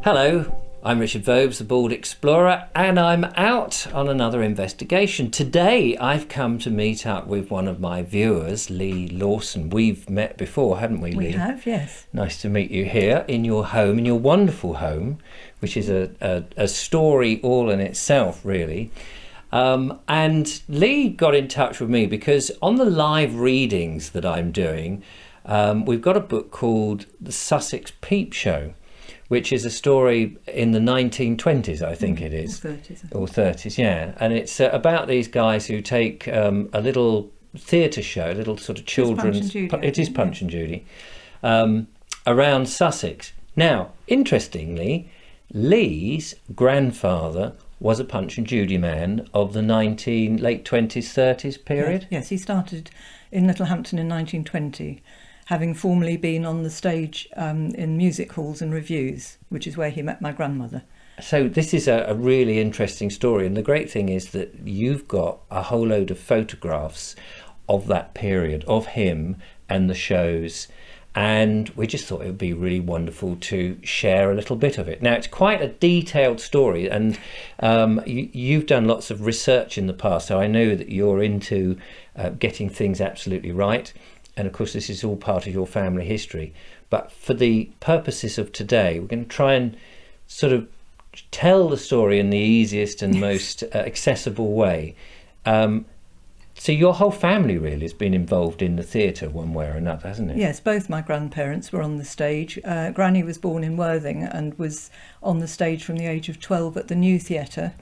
Hello, I'm Richard Vobes, the Bald Explorer, and I'm out on another investigation. Today I've come to meet up with one of my viewers, Lee Lawson. We've met before, haven't we, Lee? We have, yes. Nice to meet you here in your home, in your wonderful home, which is a story all in itself, really. And Lee got in touch with me because on the live readings that I'm doing, we've got a book called The Sussex Peep Show, which is a story in the 1920s, I think it is. Or 30s. Or 30s, yeah. And it's about these guys who take a little theatre show, a little sort of children's... It is Punch and Judy, around Sussex. Now, interestingly, Lee's grandfather was a Punch and Judy man of the late 20s, 30s period. Yes, he started in Littlehampton in 1920. Having formerly been on the stage in music halls and revues, which is where he met my grandmother. So this is a really interesting story, and the great thing is that you've got a whole load of photographs of that period, of him and the shows, and we just thought it would be really wonderful to share a little bit of it. Now, it's quite a detailed story, and you've done lots of research in the past, so I know that you're into getting things absolutely right. And of course, this is all part of your family history. But for the purposes of today, we're going to try and sort of tell the story in the easiest and most accessible way. So your whole family really has been involved in the theatre one way or another, hasn't it? Yes, both my grandparents were on the stage. Granny was born in Worthing and was on the stage from the age of 12 at the New Theatre.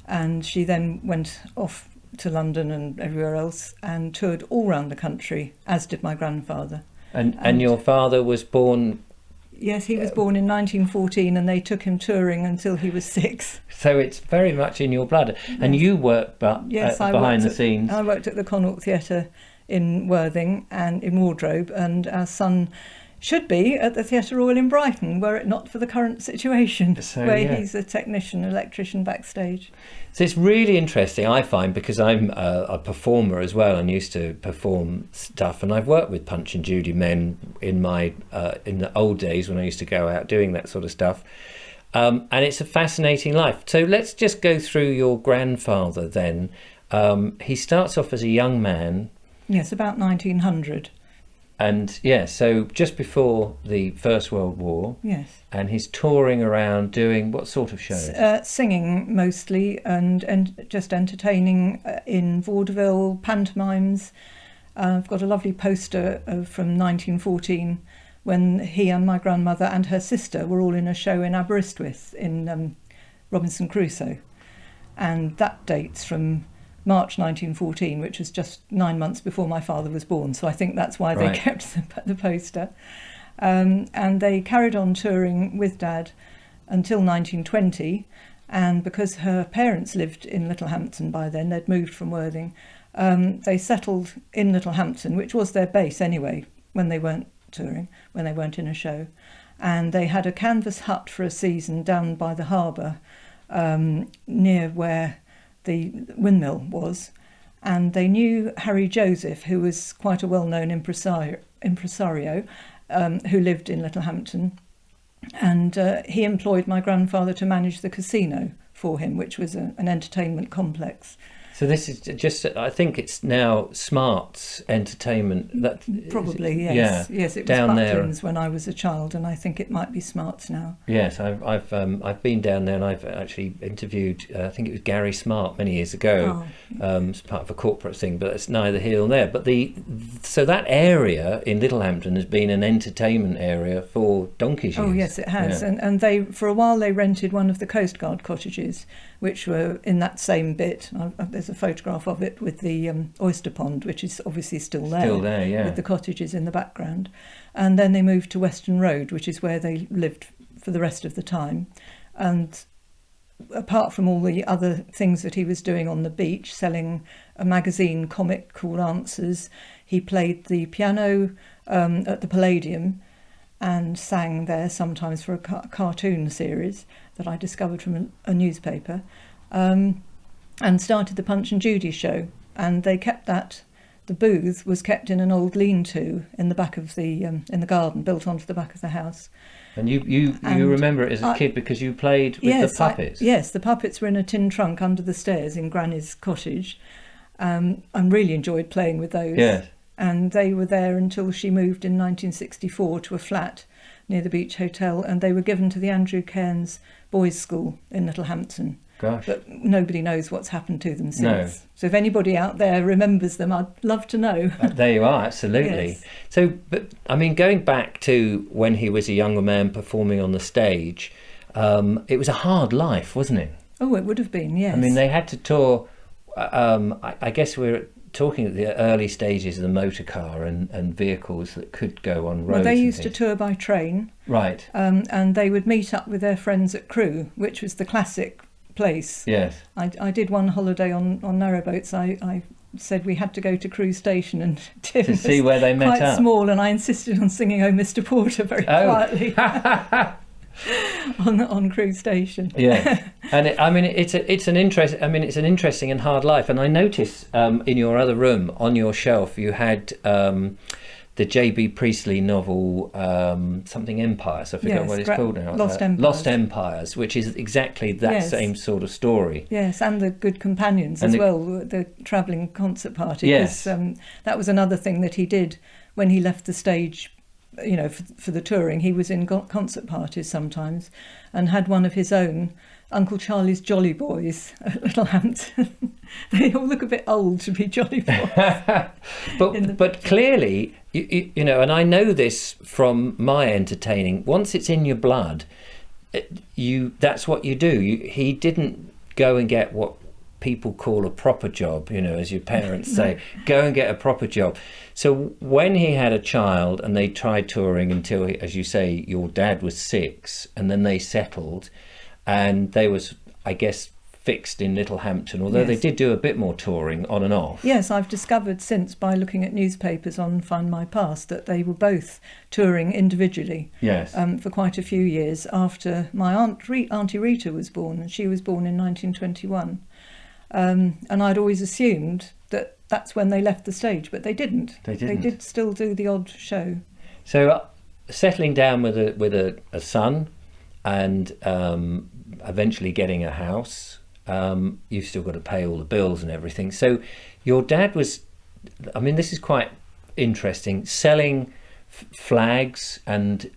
And she then went off to London and everywhere else and toured all around the country, as did my grandfather. And your father was born... Yes, he was born in 1914 and they took him touring until he was 6. So it's very much in your blood. Yes. And you worked behind the scenes. I worked at the Connaught Theatre in Worthing and in Wardrobe, and our son should be at the Theatre Royal in Brighton, were it not for the current situation, he's a technician, electrician backstage. So it's really interesting, I find, because I'm a performer as well and used to perform stuff, and I've worked with Punch and Judy men in the old days when I used to go out doing that sort of stuff. And it's a fascinating life. So let's just go through your grandfather then. He starts off as a young man. Yes, about 1900. And yeah, so just before the First World War. Yes. And he's touring around doing what sort of shows? Singing mostly, and just entertaining in vaudeville, pantomimes. I've got a lovely poster from 1914 when he and my grandmother and her sister were all in a show in Aberystwyth in Robinson Crusoe. And that dates from March 1914, which was just 9 months before my father was born. So I think that's why they kept the poster. And they carried on touring with Dad until 1920. And because her parents lived in Littlehampton by then, they'd moved from Worthing, they settled in Littlehampton, which was their base anyway, when they weren't touring, when they weren't in a show. And they had a canvas hut for a season down by the harbour, near where the windmill was, and they knew Harry Joseph, who was quite a well-known impresario who lived in Littlehampton, and he employed my grandfather to manage the casino for him, which was an entertainment complex. So this is just, I think it's now Smart's Entertainment. That probably, yes. Yeah, yes, it was down Butlins when I was a child, and I think it might be Smart's now. Yes, I've been down there, and I've actually interviewed, I think it was Gary Smart many years ago, as part of a corporate thing, but it's neither here nor there. But so that area in Littlehampton has been an entertainment area for donkey's years. Oh yes, it has, yeah. And they, for a while, they rented one of the Coast Guard cottages, which were in that same bit. There's a photograph of it with the oyster pond, which is obviously still there, yeah, with the cottages in the background. And then they moved to Western Road, which is where they lived for the rest of the time. And apart from all the other things that he was doing on the beach, selling a magazine comic called Answers, he played the piano at the Palladium and sang there sometimes for a cartoon series that I discovered from a newspaper, and started the Punch and Judy show. And they kept that the booth was kept in an old lean-to in the back of the in the garden, built onto the back of the house. And you remember it as a kid because you played with the puppets? Yes, the puppets were in a tin trunk under the stairs in Granny's cottage. I really enjoyed playing with those. Yes. And they were there until she moved in 1964 to a flat near the Beach Hotel, and they were given to the Andrew Cairns Boys' School in Littlehampton. Gosh. But nobody knows what's happened to them since. No. So if anybody out there remembers them, I'd love to know. There you are, absolutely. Yes. So, but I mean, going back to when he was a younger man performing on the stage, it was a hard life, wasn't it? Oh, it would have been, yes. I mean, they had to tour. I guess we're talking at the early stages of the motor car and vehicles that could go on roads. Well, they used to tour by train. Right. And they would meet up with their friends at Crewe, which was the classic place. Yes. I did one holiday on narrowboats. I said we had to go to Crewe Station, and Tim To see where they met quite up. small, and I insisted on singing "Oh, Mr. Porter" very quietly on Crewe Station. Yeah, and it's an interesting and hard life. And I notice in your other room on your shelf you had the J.B. Priestley novel, something Empires. I forget what it's called now. Lost Empires. Lost Empires, which is exactly that same sort of story. Yes, and the Good Companions as well, the travelling concert party. Yes. Because that was another thing that he did when he left the stage. You know, for the touring, he was in concert parties sometimes, and had one of his own, Uncle Charlie's Jolly Boys at Littlehampton. They all look a bit old to be Jolly Boys. but clearly, you know, and I know this from my entertaining. Once it's in your blood, that's what you do. He didn't go and get what people call a proper job, you know, as your parents say, go and get a proper job. So when he had a child and they tried touring until, as you say, your dad was 6, and then they settled, and they was, I guess, fixed in Littlehampton, although they did do a bit more touring on and off. Yes, I've discovered since, by looking at newspapers on Find My Past, that they were both touring individually for quite a few years after my Auntie Rita was born, and she was born in 1921. And I'd always assumed that that's when they left the stage, but they didn't. They did still do the odd show. So settling down with a son and eventually getting a house, you've still got to pay all the bills and everything. So your dad was, I mean, this is quite interesting, selling flags and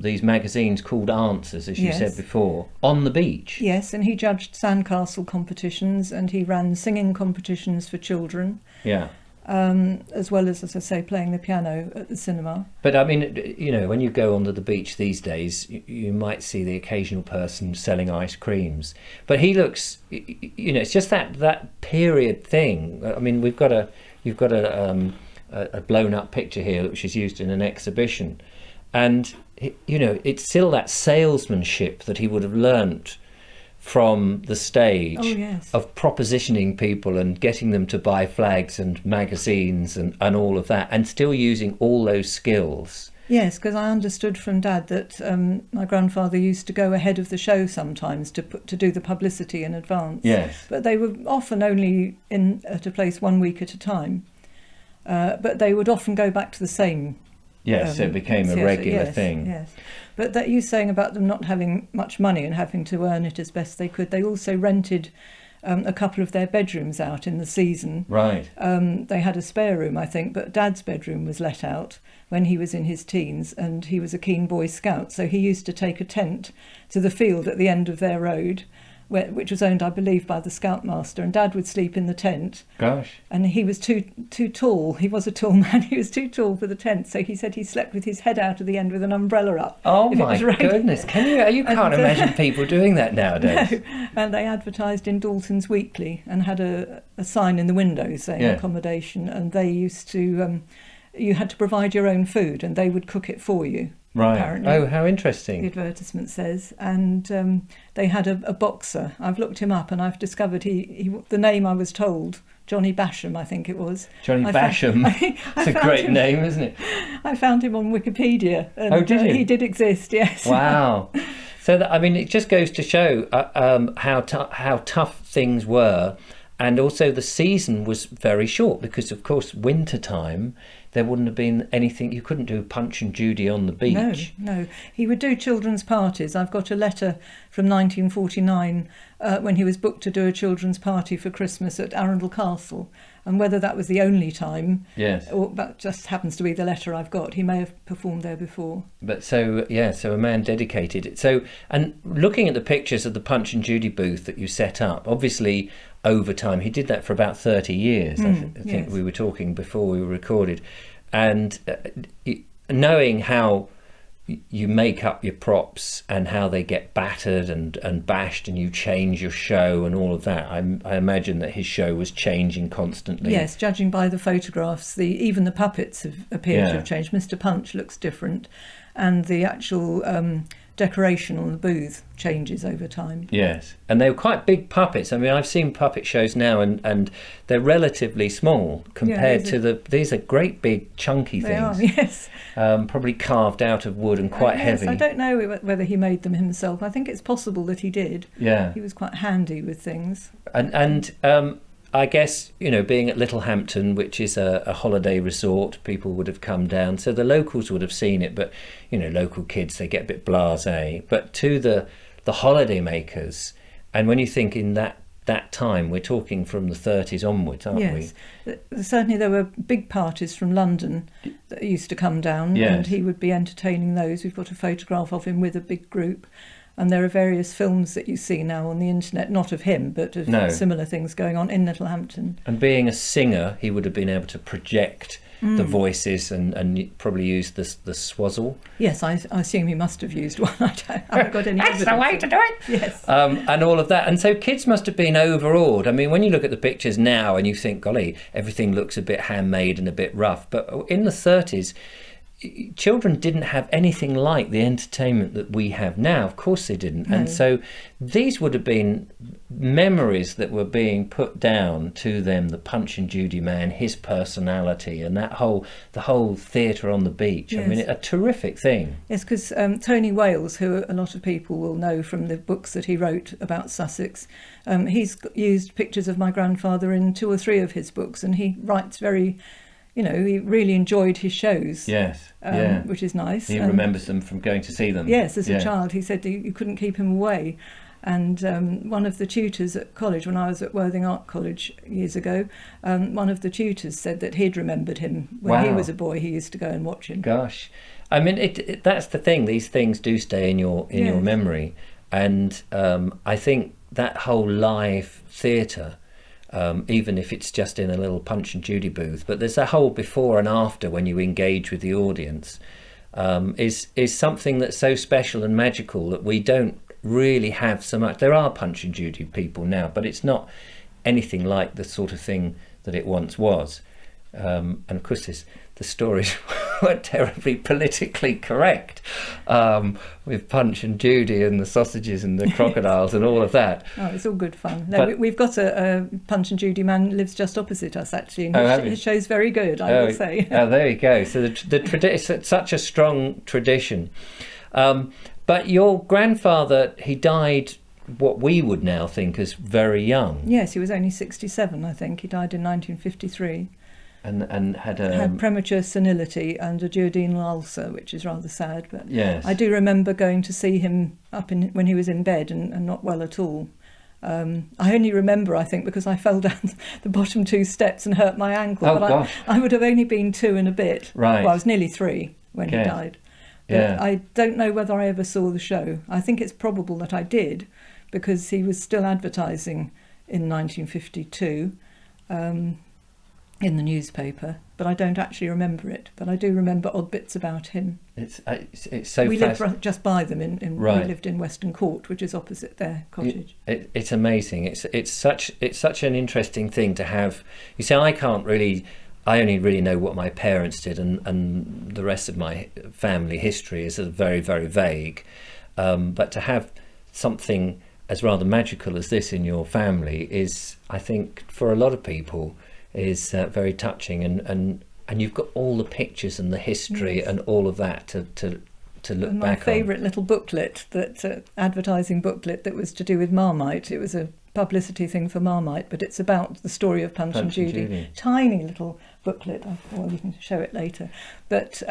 these magazines called Answers, as you said before, on the beach. Yes, and he judged sandcastle competitions, and he ran singing competitions for children. Yeah. As well as I say, playing the piano at the cinema. But I mean, you know, when you go onto the beach these days, you might see the occasional person selling ice creams. But he looks, you know, it's just that period thing. I mean, you've got a blown up picture here which is used in an exhibition, and you know, it's still that salesmanship that he would have learnt from the stage of propositioning people and getting them to buy flags and magazines and all of that, and still using all those skills. Yes, because I understood from Dad that my grandfather used to go ahead of the show sometimes to do the publicity in advance. Yes. But they were often only at a place 1 week at a time. But they would often go back to the same. Yes, it became a regular thing. Yes, but that you saying about them not having much money and having to earn it as best they could, they also rented a couple of their bedrooms out in the season. Right. They had a spare room, I think, but Dad's bedroom was let out when he was in his teens, and he was a keen Boy Scout, so he used to take a tent to the field at the end of their road, which was owned, I believe, by the Scoutmaster, and Dad would sleep in the tent. Gosh. And he was too tall. He was a tall man. He was too tall for the tent, so he said he slept with his head out at the end with an umbrella up. Oh my goodness! You can't imagine people doing that nowadays. No. And they advertised in Dalton's Weekly and had a sign in the window saying accommodation, and they used to you had to provide your own food, and they would cook it for you. Right. Apparently. Oh, how interesting. The advertisement says. And they had a boxer. I've looked him up and I've discovered he the name I was told, Johnny Basham, I think it was. Johnny Basham. That's a great name, isn't it? I found him on Wikipedia. And, oh, did you? He did exist, yes. Wow. So, I mean, it just goes to show how tough things were. And also the season was very short because, of course, winter time, there wouldn't have been anything. You couldn't do Punch and Judy on the beach. No. He would do children's parties. I've got a letter from 1949 when he was booked to do a children's party for Christmas at Arundel Castle. And whether that was the only time, Yes. or that just happens to be the letter I've got, he may have performed there before. But so a man dedicated it. So, and looking at the pictures of the Punch and Judy booth that you set up, obviously over time, he did that for about 30 years. I think yes. we were talking before we were recorded. And knowing how you make up your props and how they get battered and bashed, and you change your show and all of that, I imagine that his show was changing constantly. Yes, judging by the photographs, even the puppets have appeared to have changed. Mr. Punch looks different, and the actual decoration on the booth changes over time. Yes, and they were quite big puppets. I mean, I've seen puppet shows now, and they're relatively small compared to these are great big chunky things. They are, yes. Probably carved out of wood and quite heavy. I don't know whether he made them himself. I think it's possible that he did. Yeah. He was quite handy with things. And I guess, being at Littlehampton, which is a holiday resort, people would have come down. So the locals would have seen it, but, local kids, they get a bit blasé. But to the holiday makers, and when you think in that time, we're talking from the 30s onwards, aren't we? Yes. Certainly there were big parties from London that used to come down, Yes. and he would be entertaining those. We've got a photograph of him with a big group. And there are various films that you see now on the internet, not of him, but of similar things going on in Littlehampton. And being a singer, he would have been able to project the voices and probably use the swazzle. Yes, I assume he must have used one. I haven't got any That's evidence. the way to do it! Yes. And all of that. And so kids must have been overawed. I mean, when you look at the pictures now and you think, golly, everything looks a bit handmade and a bit rough. But in the 30s, children didn't have anything like the entertainment that we have now. Of course they didn't. No. And so these would have been memories that were being put down to them, the Punch and Judy man, his personality, and the whole theatre on the beach. Yes. I mean, a terrific thing. Yes, because Tony Wales, who a lot of people will know from the books that he wrote about Sussex, he's used pictures of my grandfather in 2 or 3 of his books, and he writes very... he really enjoyed his shows. Yes, which is nice. He remembers them from going to see them. Yes, as a child, he said you couldn't keep him away. And one of the tutors at college, when I was at Worthing Art College years ago, one of the tutors said that he'd remembered him when he was a boy. He used to go and watch him. Gosh, I mean, that's the thing. These things do stay in your memory, and I think that whole live theatre. Even if it's just in a little Punch and Judy booth, but there's a whole before and after when you engage with the audience, is something that's so special and magical that we don't really have so much. There are Punch and Judy people now, but it's not anything like the sort of thing that it once was. And of course the stories weren't terribly politically correct, with Punch and Judy and the sausages and the crocodiles and all of that. Oh, it's all good fun. No, we've got a Punch and Judy man who lives just opposite us, actually, and his show's very good, I will say. Oh, there you go. So it's such a strong tradition. But your grandfather, he died what we would now think as very young. Yes, he was only 67, I think. He died in 1953. And had premature senility and a duodenal ulcer, which is rather sad. But yes. I do remember going to see him when he was in bed and not well at all. I only remember, I think, because I fell down the bottom 2 steps and hurt my ankle. Oh, but gosh. I would have only been 2 and a bit. Right. Well, I was nearly 3 when he died. But Yeah. I don't know whether I ever saw the show. I think it's probable that I did, because he was still advertising in 1952. In the newspaper, but I don't actually remember it. But I do remember odd bits about him. It's so. We lived just by them. Right. We lived in Weston Court, which is opposite their cottage. It's amazing. It's such an interesting thing to have. You see, I only really know what my parents did, and the rest of my family history is very, very vague. But to have something as rather magical as this in your family is, I think, for a lot of people, is very touching, and you've got all the pictures and the history and all of that to look and back on. My favourite little booklet, advertising booklet that was to do with Marmite. It was a publicity thing for Marmite, but it's about the story of Punch and Judy. Tiny little booklet. Well, you can show it later. But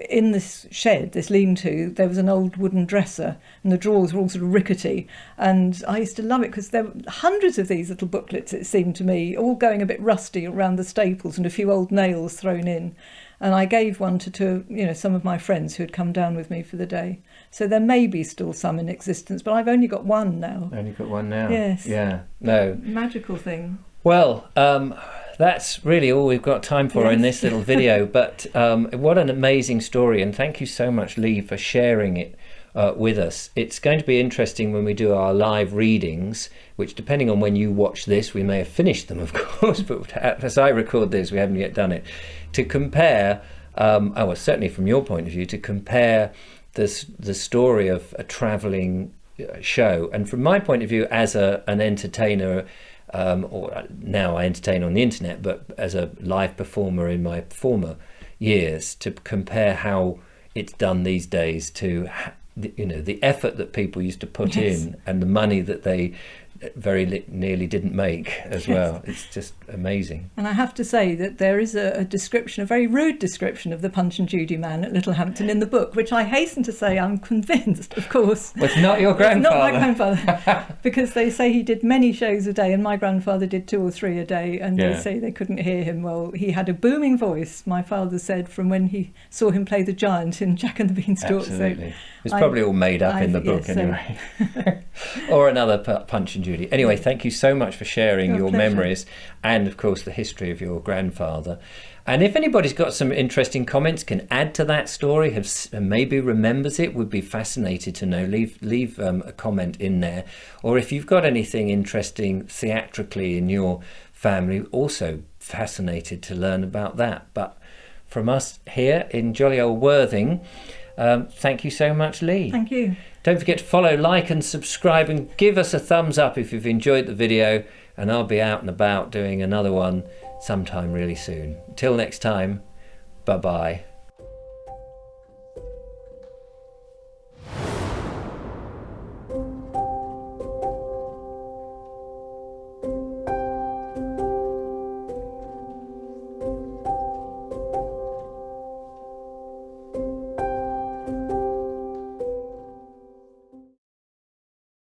in this shed, this lean-to, there was an old wooden dresser, and the drawers were all sort of rickety. And I used to love it because there were hundreds of these little booklets, it seemed to me, all going a bit rusty around the staples and a few old nails thrown in. And I gave one to some of my friends who had come down with me for the day. So there may be still some in existence, but I've only got one now. Only got one now? Yes. Yeah. No. Magical thing. Well, that's really all we've got time for in this little video. But what an amazing story. And thank you so much, Lee, for sharing it with us. It's going to be interesting when we do our live readings, which, depending on when you watch this, we may have finished them, of course, but as I record this, we haven't yet done it, to compare, certainly from your point of view, to compare the story of a travelling show. And from my point of view, as an entertainer, or now I entertain on the internet, but as a live performer in my former years, to compare how it's done these days to the effort that people used to put in and the money that they very nearly didn't make as well. It's just amazing. And I have to say that there is a description, a very rude description of the Punch and Judy man at Littlehampton in the book, which I hasten to say I'm convinced, of course. Well, it's not your grandfather. It's not my grandfather, because they say he did many shows a day and my grandfather did 2 or 3 a day, and they say they couldn't hear him. Well, he had a booming voice, my father said, from when he saw him play the giant in Jack and the Beanstalk. Absolutely. So it's probably all made up in the book anyway. Or another Punch and Judy. Anyway, thank you so much for sharing your memories and, of course, the history of your grandfather. And if anybody's got some interesting comments, can add to that story, maybe remembers it, would be fascinated to know. Leave a comment in there. Or if you've got anything interesting theatrically in your family, also fascinated to learn about that. But from us here in jolly old Worthing, thank you so much, Lee. Thank you. Don't forget to follow, like and subscribe, and give us a thumbs up if you've enjoyed the video, and I'll be out and about doing another one sometime really soon. Till next time, bye-bye.